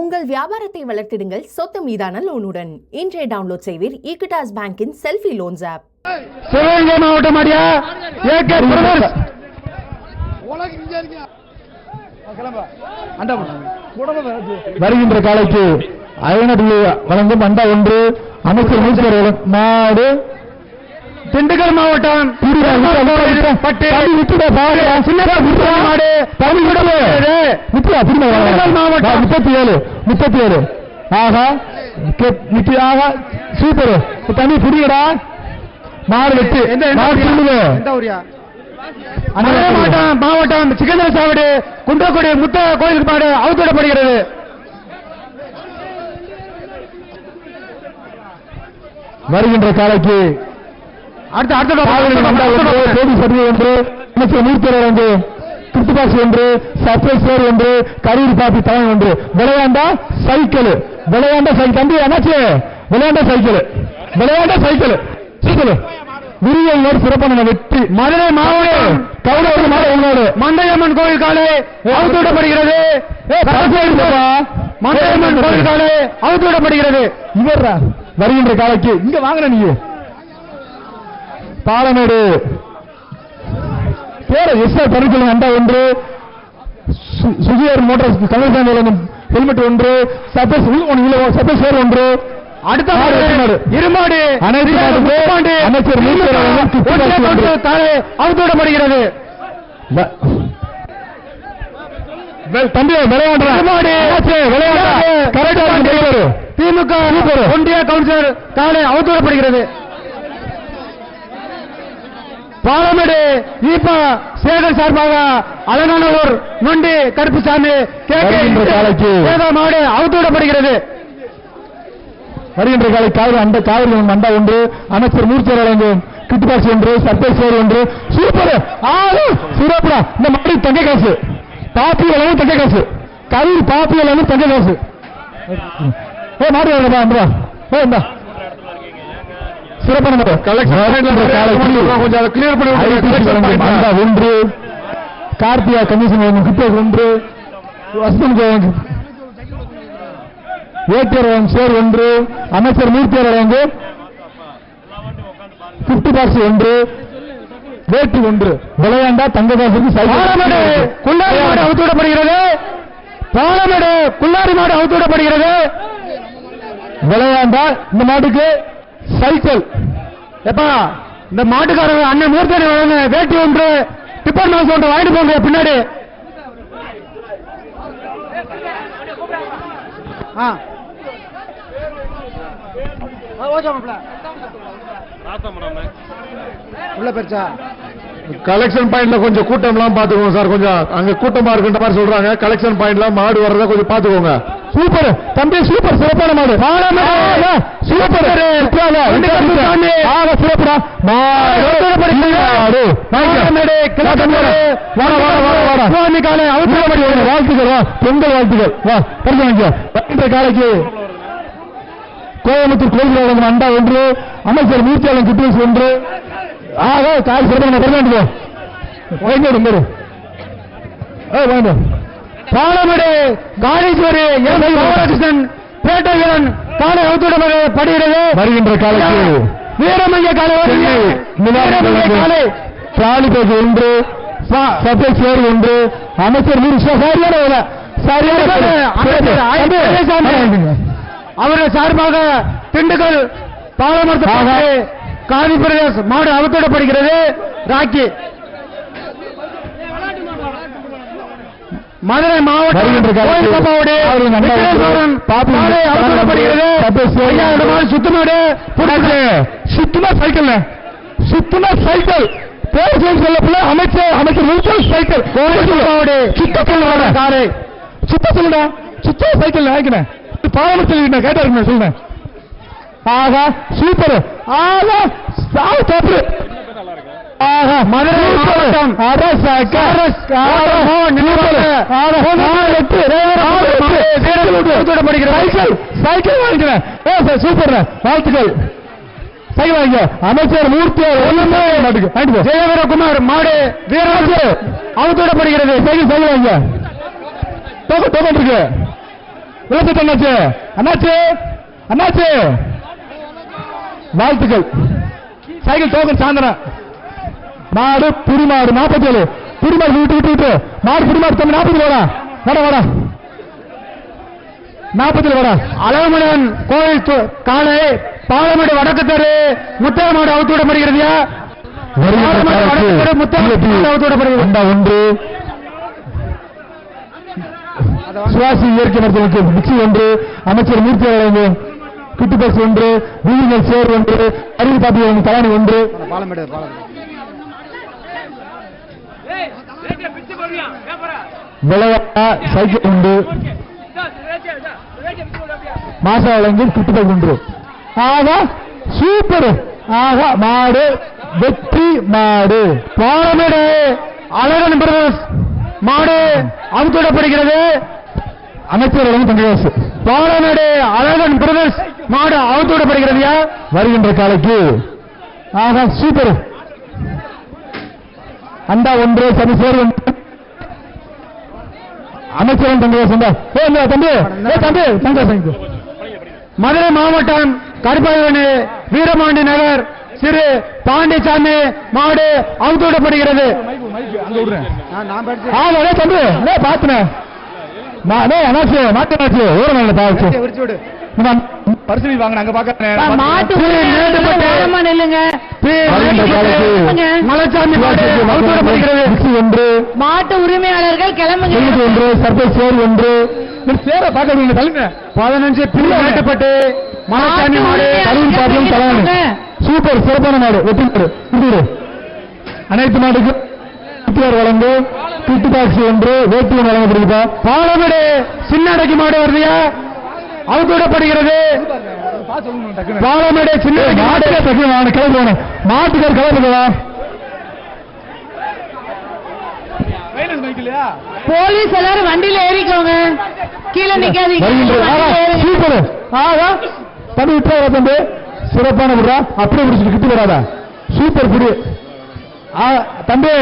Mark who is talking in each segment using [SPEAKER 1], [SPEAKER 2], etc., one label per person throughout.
[SPEAKER 1] உங்கள் வியாபாரத்தை வளர்த்திடுங்கள் சொத்து மீதான லோனுடன். இன்றைய டவுன்லோட் செய்வீர் ஈக்விட்டாஸ் பேங்கின் செல்ஃபி லோன்ஸ் ஆப்.
[SPEAKER 2] சிவகங்கை மாவட்டம் வருகின்ற காலைக்கு அயனடியை வழங்கும் அண்டா ஒன்று அமைச்சர் மாடு. திண்டுக்கல் மாவட்டம் சூப்பர் தனி புரியடா மாடு வெட்டு மாவட்டம் சிக்கந்தர சாவடி குன்றக்குடி முத்த கோயிலுக்கு மாடு அவுத்துவிடப்படுகிறது. வருகின்ற காலைக்கு ஒன்று சர்ப்ரைஸ் ஒன்று கரூர் பாப்பி தமிழ் ஒன்று விளையாண்டா சைக்கிள் தம்பி என்னாச்சு விளையாண்டா சைக்கிள் விரியல் சிறப்பான வெற்றி. மதுரை மாவட்டம் கவுடூர் மாடு மந்தையம்மன் கோயில் காலை அவுத்துவிடப்படுகிறது. மந்தையம்மன் கோயில் காலை அவுத்துவிடப்படுகிறது. இவர் வருகின்ற காலைக்கு இங்க வாங்கின நீ பாலமேடு பருக்கள் அண்டா ஒன்று சுஜியர் மோட்டார்ஸ் கமல்சாமி ஹெல்மெட் ஒன்று சப்பேஸ் ஒன்று அடுத்த இருமாடு அமைச்சர் அவுத்துவிடப்படுகிறது. தம்பி திமுக ஒன்றிய கவுன்சிலர் காலை அவுத்துவிடப்படுகிறது. பாலமேடு ஈப்பா சேகர் சார்பாக அலங்கானூர் நொண்டி கருப்புசாமி மாடு அவுத்துவிடப்படுகிறது. வருகின்ற காலை காவிரி மண்டா ஒன்று அமைச்சர் மூர்த்தி வழங்கும் கிட்டுபாசி ஒன்று சர்பேஸ் ஒன்று சூப்பர் சிறப்புடா. இந்த மாடு தங்க காசு பாப்பி எல்லாமே தங்க காசு கரூர் பாப்பி எல்லாமே தங்க காசு. மாடு சிறப்பான ஒன்று கார்த்தியா கமிஷன் ஒன்று ஏடிஆர் சேர் ஒன்று அமைச்சர் மூர்த்தி வழங்கு 50 ஒன்று வேட்டி ஒன்று விளையாண்டா தங்கதாசுக்கு குள்ளாரி மாடு அவுத்துவிடப்படுகிறது. பாலமேடு குள்ளாரி மாடு அவுத்துவிடப்படுகிறது. விளையாண்டா இந்த மாட்டுக்கு சைக்கிள் எப்பா இந்த மாட்டுக்காரங்க அண்ணன் மூர்த்தி வழங்க வேட்டி ஒன்று டிப்பர் மாசம் ஒன்று வாங்கிட்டு போங்க பின்னாடி. உள்ள பெருசா கலெக்ஷன் பாயிண்ட்ல கொஞ்சம் கூட்டம் எல்லாம் பாத்துக்கோங்க சார். கொஞ்சம் அங்க கூட்டமா இருக்குன்ற மாதிரி சொல்றாங்க. கலெக்ஷன் பாயிண்ட்ல மாடு வர்றத கொஞ்சம் பாத்துக்கோங்க. சூப்பர் தம்பி சூப்பர் சிறப்பான மாடு சூப்பர் சிறப்புடா வாழ்த்துக்கள் பொங்கல் வாழ்த்துக்கள் காலைக்கு கோயம்புத்தூர் கோயில் அண்டா ஒன்று அமைச்சர் மூர்த்தியாளன் கிட்டேஸ் ஒன்று காய் சிறப்பான பாலமேடு காளீஸ்வரி ராதாகிருஷ்ணன் பேட்டை வீரன் காலை அவுத்துவிடப்படுகிறது. வருகின்ற காலைக்கு வீரமங்க காலை சாலிபேக் ஒன்று சபேஸ்வர் ஒன்று அமைச்சர் அவர்கள் சார்பாக திண்டுக்கல் பாலமரத்து காதி பிரதேஷ் மாடு அவுத்துவிடப்படுகிறது. ராக்கி மதுரை மாவட்டம் சுத்தமாடு சுத்தமா சைக்கிள் பேர் சொல்ல அமைச்சர் சைக்கிள் காலை சுத்த சொல்லுடா சுத்த சைக்கிள் ஆகிக்கிறேன் பாலமரத்தில் கேட்டா சொல்லுங்க. ஆகா சூப்பர் தப்பு மதுரை மாவட்டம் சைக்கிள் வாங்கிக்கிறேன் சூப்பர் வாழ்த்துக்கள். சைக்கிள் வாங்க அமைச்சர் மூர்த்தி ஜெயவீரகுமார் மாடு வீரராஜ் அவுத்துவிடப்படுகிறது. சைக்கிள் வாங்க தொகை இருக்கு விளக்கு அண்ணாச்சு அண்ணாச்சு அண்ணாச்சு வாழ்த்துக்கள். சைக்கிள் டோக்கன் சாயந்தரம். மாடு புரிமாடு 47 புரிமாடு விட்டு விட்டு விட்டு மாடு புரிமாடு தம்பி 40 வாடா வாடா வாடா 40 வாடா. அழகுமணன் கோயில் காலை பாலமேடு வடக்கு தெரு முத்தமாடு அவுத்து விடப்படுகிறது. ஒன்று சுவாசி இயற்கை மருத்துவமனைக்கு மிக்சி ஒன்று அமைச்சர் மூர்த்தி அவர்கள் கிட்டு பஸ் ஒன்று வீடுகள் சேர் ஒன்று அறிவு பாப்பி தலைவணி ஒன்று விளையாட்டா சைக்கிள் உண்டு மாசா வழங்கும் கிட்டு பஸ் ஒன்று. ஆகா சூப்பர். ஆகா மாடு வெற்றி மாடு பாலமேடு அழகன் பிரதேஷ் மாடு அவுத்துவிடப்படுகிறது. அமைச்சர் தங்கராசு பாலமேடு அழகன் பிரதேஷ் மாடு அவுத்துவிடப்படுகிறது வருகின்ற காலைக்கு. ஆகா சூப்பர். அந்த ஒன்று சரி சேர் அமைச்சர் தங்கராசு தம்பி தம்பி தங்கராசு. மதுரை மாவட்டம் கருப்பாயவனி வீரபாண்டி நகர் சிறு பாண்டிசாமி மாடு அவுத்து விடப்படுகிறது. தம்பி பாத்துனேன் பரிசீலனை வாங்க அங்க பாக்கிறேன்.
[SPEAKER 3] மாட்டு உரிமையாளர்கள் கிளம்புங்க.
[SPEAKER 2] ஒன்று சர்பஸ் சேர் ஒன்று சேர பாக்க 15 மேட்டுப்பட்டு மலைச்சாமி மாடு கருவில் பாத்தியம் தலைவன் சூப்பர் சிறப்பான மாடு வெற்றி மாடு. அனைத்து மாடுக்கும் வழங்கு கிட்டு பாக்ஸ் ஒன்று வேட்டி வழங்கப்படுகிறதா. பாலமேடு சின்ன அடக்கி மாடு வருதியா அவுத்து விடப்படுகிறது. பாலமேடு சின்ன மாடு கிளம்பு மாட்டுக்கார் கிளம்புதா.
[SPEAKER 3] போலீஸ் எல்லாரும் வண்டியில ஏறிக்கோங்க கீழே நிக்காதீங்க.
[SPEAKER 2] சூப்பர். ஆகா தம்பி விட்டா தம்பி சிறப்பான விடுறா அப்படியே பிடிச்சிட்டு கிட்டு வராதா சூப்பர் புடி தம்பி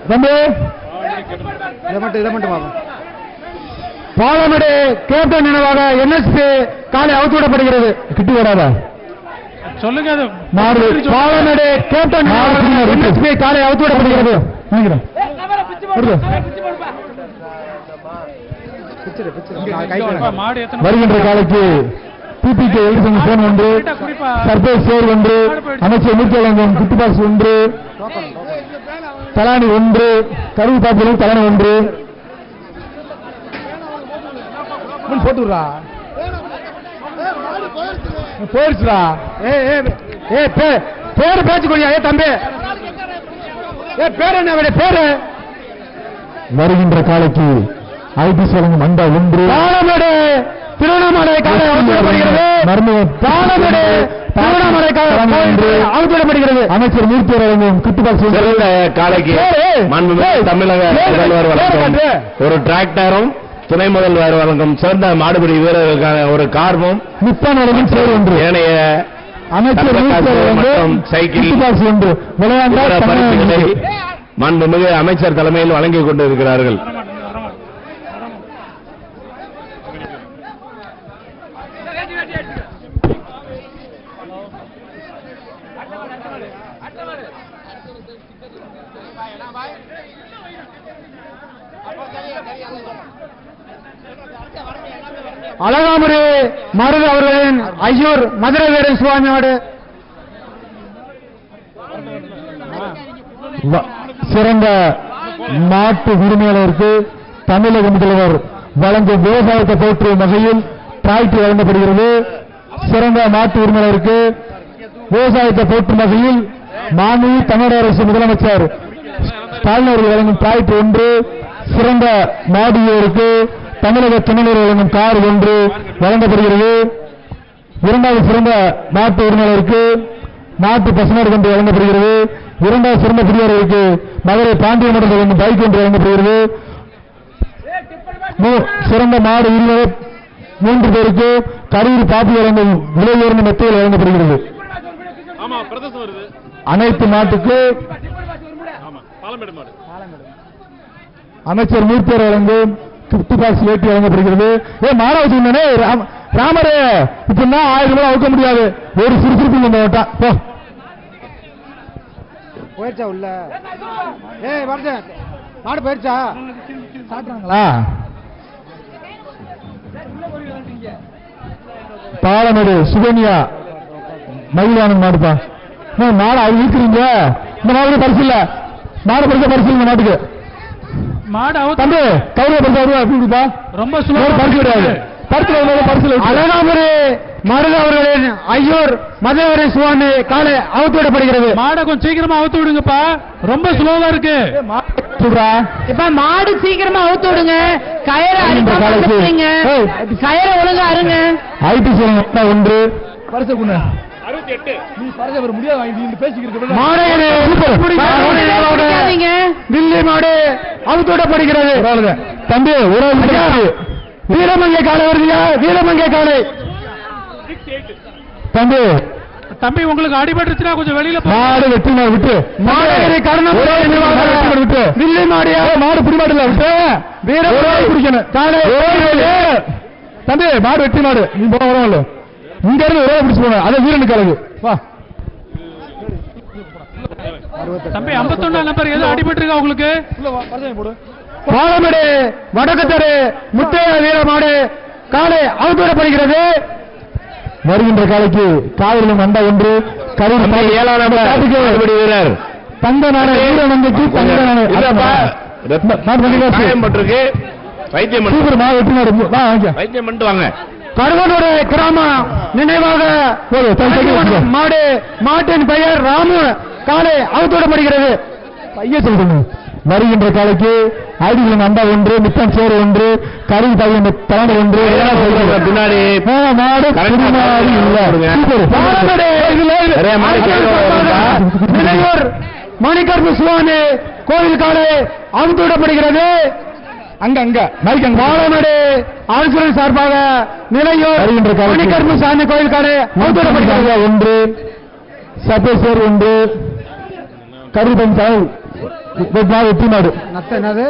[SPEAKER 2] தம்பி இதை மட்டும் பாலமேடு கேப்டன் நினைவாக என்எஸ்பி காலை அவுத்து விடப்படுகிறது. கிட்டு வராதா சொல்லுங்க. பாலமேடு கேப்டன் என்எஸ்பி காலை அவுத்து விடப்படுகிறது. வருகின்ற காலைக்கு பிபிகே போன் ஒன்று சர்பேஸ் சேர் ஒன்று அமைச்சர் மூர்த்தி குட்டுபாஸ் ஒன்று தலானி ஒன்று கருவி பாப்பிலும் தலானி ஒன்று போட்டுறா போயிடுச்சுடா. பேரு பேச்சு கொடியா தம்பி பேரு என்ன பேரு. வருகின்ற காலைக்கு ஐபிஎஸ் வழங்கும் மண்டா ஒன்று பாலமேடு திருவண்ணாமலை காலை அவுத்துவிடப்படுகிறது. பாலமேடு திருவண்ணாமலை அவுத்துவிடப்படுகிறது. அமைச்சர் மூர்த்தி வழங்கும் கிட்டுபால்
[SPEAKER 4] காலைக்கு தமிழக முதல்வர் வழங்கும் ஒரு டிராக்டரும் துணை முதல்வர் வழங்கும் சிறந்த மாடுபிடி வீரர்களுக்கான ஒரு கார்பும்
[SPEAKER 2] முப்பான் வழங்கும் சேர் ஒன்று
[SPEAKER 4] ஏனைய
[SPEAKER 2] அமைச்சர்
[SPEAKER 4] சைக்கிள்
[SPEAKER 2] ஒன்று
[SPEAKER 4] பரிசுகளை மாண்புமிகு அமைச்சர் தலைமையில் வழங்கிக் கொண்டிருக்கிறார்கள்.
[SPEAKER 2] அழகாமுறை மருது அவர்களின் ஐயூர் மதுரை வீரன் சுவாமியோடு சிறந்த மாட்டு உரிமையாளருக்கு தமிழக முதல்வர் வழங்கும் விவசாயத்தை போற்றும் வகையில் டிராக்டர் வழங்கப்படுகிறது. சிறந்த மாட்டு உரிமையாளருக்கு விவசாயத்தை போற்றும் வகையில் மாண்புமிகு தமிழக அரசு முதலமைச்சர் ஸ்டாலின் அவர்கள் வழங்கும் டிராக்டர் ஒன்று, சிறந்த மாடியோருக்கு தமிழக துணைநீர் வழங்கும் கார் ஒன்று வழங்கப்படுகிறது. இரண்டாவது சிறந்த மாட்டு உரிமையாளருக்கு நாட்டு பசுமாடு ஒன்று வழங்கப்படுகிறது. இரண்டாவது சிறந்த குடியாளருக்கு மதுரை பாண்டிய மடம் வழங்கும் பைக் ஒன்று வழங்கப்படுகிறது. சிறந்த மாடு உரிமையாளர் 3 பேருக்கு கரூர் பாப்பி வழங்கும் விலை உயர்ந்த மெத்தையில் வழங்கப்படுகிறது. அனைத்து மாட்டுக்கு அமைச்சர் மூர்த்தி வழங்கும் கிஃப்ட் பாக்ஸ் ஏற்றி வழங்கப்படுகிறது. மாடை வச்சுருந்தானே ராமரே இப்படின்னா 1000 ரூபாய் அவுக்க முடியாது. ஒரு சுறுசுறுப்பு கொண்டு ஓட்டான் போ.
[SPEAKER 5] போயிடுச்சா உள்ள? வருது மாடு போயிடுச்சா?
[SPEAKER 2] சாப்பிட்றாங்களா? பாலமேடு சுகன்யா மயிலானன் மாடுப்பா. மாடு அது இருக்கிறீங்க. இந்த மாடு பரிசு இல்ல, மாடு பரிசு பரிசு இந்த மாட்டுக்கு.
[SPEAKER 3] மாடு
[SPEAKER 2] தம்பி கௌரவ பரிசு அப்படிப்பா.
[SPEAKER 3] ரொம்ப சுலபமா
[SPEAKER 2] பரிசு கிடையாது. அழகாபுரி மருத அவர்களின் ஐயோர் மதுரை சுவாமி காலை அவுத்து விடப்படுகிறது.
[SPEAKER 3] மாடை கொஞ்சம் சீக்கிரமா அவுத்து விடுங்கப்பா, ரொம்ப ஸ்லோவா இருக்கு.
[SPEAKER 2] சொல்றா
[SPEAKER 3] இப்ப மாடு சீக்கிரமா அவுத்து விடுங்க. கயிறை ஒழுங்கா அருங்க.
[SPEAKER 2] ஐடி சொல்லுங்க. ஒன்று பரிசு கொண்டு 68 நீ பரிசு வர முடியாது. நீங்க பேசிக்கிட்டு தில்லி மாடு அவுத்து விடப்படுகிறது. தம்பி ஒரு வீரமங்கை காலை வருதியா? வீரமங்கை காலை தம்பி
[SPEAKER 3] தம்பி உங்களுக்கு அடிபட்டுச்சுன்னா கொஞ்சம் வெளியில
[SPEAKER 2] மாடு வெட்டி மாடு விட்டு விட்டு தில்லி மாடியா மாடு பிடிமாடுல விட்டு வீரமங்கை பிடிக்கணும் காலை தம்பி மாடு வெட்டி மாடு நீ போல இங்க இருந்து ஒரே பிடிச்சு போன அதை வீரனுக்கு அழகு வா.
[SPEAKER 3] தம்பி 51 நம்பர் ஏதோ அடிபட்டு இருக்கா உங்களுக்கு?
[SPEAKER 2] பாலமேடு வடக்கத்தரு முத்தைய வீரமாடு காலை அவுத்துவிடப்படுகிறது. வருகின்ற காலைக்கு காவிரிலும் அண்டா ஒன்று கரூர் 7ஆம் நம்பர் வீரர் தங்க நாடு வீரமங்கைக்கு தங்க
[SPEAKER 4] பட்டிருக்கு. வைத்தியம் வைத்தியம் பண்ணிட்டு வாங்க.
[SPEAKER 2] கருவனூர் கிராம நினைவாக மாடு மாட்டின் பெயர் ராமு காலை அவுத்துவிடப்படுகிறது. பைய சொல்லுங்க. வருகின்ற காலைக்கு ஐடிகளும் அண்டா ஒன்று மித்தம் சேரு ஒன்று கருவி தகுந்த தாண்ட ஒன்று
[SPEAKER 4] பின்னாடி
[SPEAKER 2] மாடு நிலையூர் மணிகர்பு சுவாமி கோயில் காலை அவுத்து விடப்படுகிறது. அங்க அங்க பாலமேடு ஆன்சூரன்ஸ் சார்பாக நிலையூர் மணிகர்பு சாமி கோயில் காலை அவுத்து விடப்படுகிறது. ஒன்று சபேஸ்வர் ஒன்று கருவி வெட்டி மாடு
[SPEAKER 5] என்னது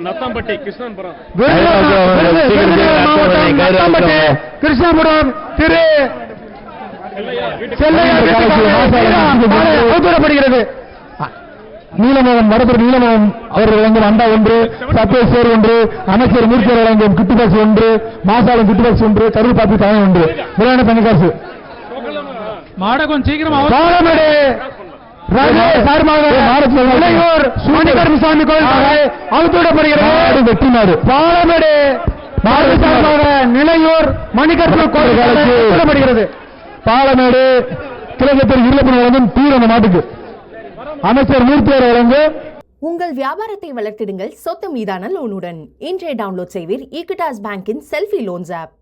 [SPEAKER 3] நத்தம்பட்டி கிருஷ்ணபுரம்
[SPEAKER 2] கிருஷ்ணபுரம் திரு செல்லையாடுகிறது. நீலமோகன் வடபுற நீலமோகன் அவர்கள் வழங்கும் அண்டா ஒன்று சப்பேஸ்வர் ஒன்று அமைச்சர் மூர்த்தி வழங்கும் கிட்டுபாசு ஒன்று மாசாலம் கிட்டுபாசு ஒன்று கருள் பாப்பி தவணை ஒன்று விளையாட பணிக்காசு
[SPEAKER 3] மாட கொஞ்சம் சீக்கிரமா
[SPEAKER 2] சாமி கோயில் அவுத்துவிடப்படுகிறது. வெட்டி மாடு பாலமேடு மாடு சார்பாக நிலையூர் மணிகர்பு கோயில் அவுத்துவிடப்படுகிறது. பாலமேடு கிழக்கத்தில் இருளப்பணம் வழங்கும் தீர் அந்த மாட்டுக்கு அமைச்சர் மூர்த்தியார் வழங்கும்.
[SPEAKER 1] உங்கள் வியாபாரத்தை வளர்த்திடுங்கள் சொத்து மீதான லோனுடன். இன்றைய டவுன்லோட் செய்வீர் ஈக்விட்டாஸ் பேங்கின் செல்ஃபி லோன்ஸ் ஆப்.